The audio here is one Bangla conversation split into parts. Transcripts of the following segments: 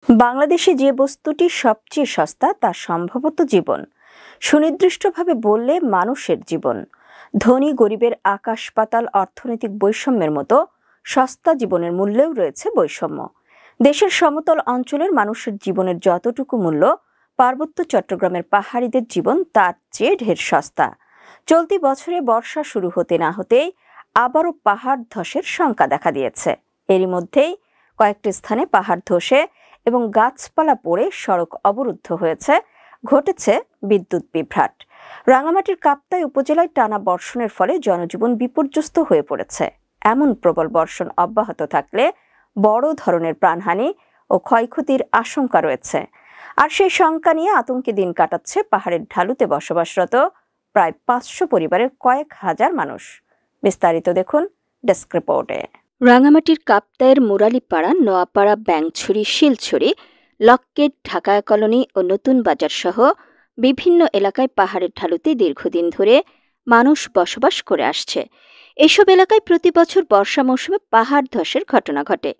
বাংলাদেশে যে বস্তুটি সবচেয়ে সস্তা তা সম্ভবত জীবন। সুনির্দিষ্টভাবে বললে মানুষের জীবন। ধনী গরিবের আকাশ পাতাল অর্থনৈতিক বৈষম্যের মতো সস্তা জীবনের মূল্যেও রয়েছে বৈষম্য। দেশের সমতল অঞ্চলের মানুষের জীবনের যতটুকু মূল্য, পার্বত্য চট্টগ্রামের পাহাড়িদের জীবন তার চেয়ে ঢের সস্তা। চলতি বছরে বর্ষা শুরু হতে না হতেই আবারও পাহাড় ধসের শঙ্কা দেখা দিয়েছে। এরই মধ্যেই কয়েকটি স্থানে পাহাড় ধসে এবং গাছপালা পড়ে সড়ক অবরুদ্ধ হয়েছে, ঘটেছে বিদ্যুৎ বিভ্রাট। রাঙামাটির কাপ্তাই উপজেলায় টানা বর্ষণের ফলে জনজীবন বিপর্যস্ত হয়ে পড়েছে। এমন প্রবল বর্ষণ অব্যাহত থাকলে বড় ধরনের প্রাণহানি ও ক্ষয়ক্ষতির আশঙ্কা রয়েছে। আর সেই শঙ্কা নিয়ে আতঙ্কে দিন কাটাচ্ছে পাহাড়ের ঢালুতে বসবাসরত প্রায় 500 পরিবারের কয়েক হাজার মানুষ। বিস্তারিত দেখুন ডেস্ক রিপোর্টে। রাঙামাটির কাপ্তাইয়ের মুরালিপাড়া, নোয়াপাড়া, ব্যাংছড়ি, শিলছড়ি, লক্কেট, ঢাকা কলোনি ও নতুন বাজার সহ বিভিন্ন এলাকায় পাহাড়ের ঢালুতে দীর্ঘদিন ধরে মানুষ বসবাস করে আসছে। এসব এলাকায় প্রতি বছর বর্ষা মৌসুমে পাহাড় ধসের ঘটনা ঘটে।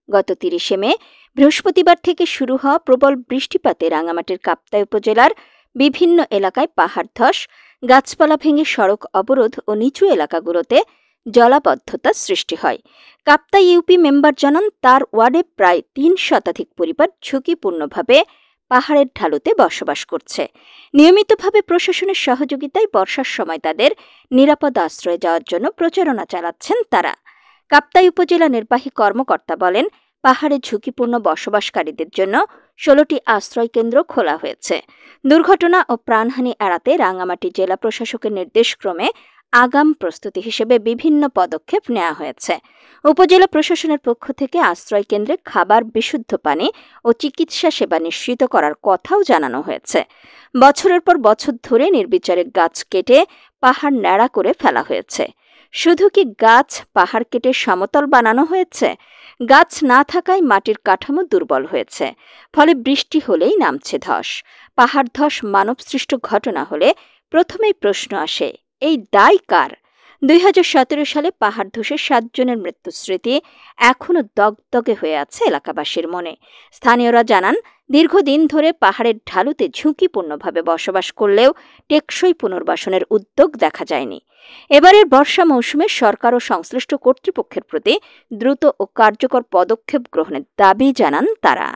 গত 30 মে বৃহস্পতিবার থেকে শুরু হওয়া প্রবল বৃষ্টিপাতে রাঙামাটির কাপ্তাই উপজেলার বিভিন্ন এলাকায় পাহাড় ধস, গাছপালা ভেঙে সড়ক অবরোধ ও নিচু এলাকাগুলোতে জলাবদ্ধতা সৃষ্টি হয়। কাপ্তাই ইউপি মেম্বার জানান, তার ওয়ার্ডে প্রায় 3 শতাধিক পরিবার ঝুঁকিপূর্ণভাবে পাহাড়ের ঢালুতে বসবাস করছে। নিয়মিতভাবে প্রশাসনের সহযোগিতায় বর্ষার সময় তাদের নিরাপদ আশ্রয়ে যাওয়ার জন্য প্রচারণা চালাচ্ছেন তারা। কাপ্তাই উপজেলা নির্বাহী কর্মকর্তা বলেন, পাহাড়ে ঝুঁকিপূর্ণ বসবাসকারীদের জন্য 16টি আশ্রয় কেন্দ্র খোলা হয়েছে। দুর্ঘটনা ও প্রাণহানি এড়াতে রাঙামাটি জেলা প্রশাসকের নির্দেশক্রমে আগাম প্রস্তুতি হিসেবে বিভিন্ন পদক্ষেপ নেওয়া হয়েছে। উপজেলা প্রশাসনের পক্ষ থেকে আশ্রয় কেন্দ্রে খাবার, বিশুদ্ধ পানি ও চিকিৎসা সেবা নিশ্চিত করার কথাও জানানো হয়েছে। বছরের পর বছর ধরে নির্বিচারে গাছ কেটে পাহাড় ন্যাড়া করে ফেলা হয়েছে। শুধু কি গাছ, পাহাড় কেটে সমতল বানানো হয়েছে? গাছ না থাকায় মাটির কাঠামো দুর্বল হয়েছে, ফলে বৃষ্টি হলেই নামছে ধস। পাহাড় ধস মানবসৃষ্ট ঘটনা হলে প্রথমেই প্রশ্ন আসে, এই দায় কার? 2017 সালে পাহাড় ধসে 7 জনের মৃত্যুর স্মৃতি এখনও দগদগে হয়ে আছে এলাকাবাসীর মনে। স্থানীয়রা জানান, দীর্ঘদিন ধরে পাহাড়ের ঢালুতে ঝুঁকিপূর্ণভাবে বসবাস করলেও টেকসই পুনর্বাসনের উদ্যোগ দেখা যায়নি। এবারের বর্ষা মৌসুমে সরকার ও সংশ্লিষ্ট কর্তৃপক্ষের প্রতি দ্রুত ও কার্যকর পদক্ষেপ গ্রহণের দাবি জানান তারা।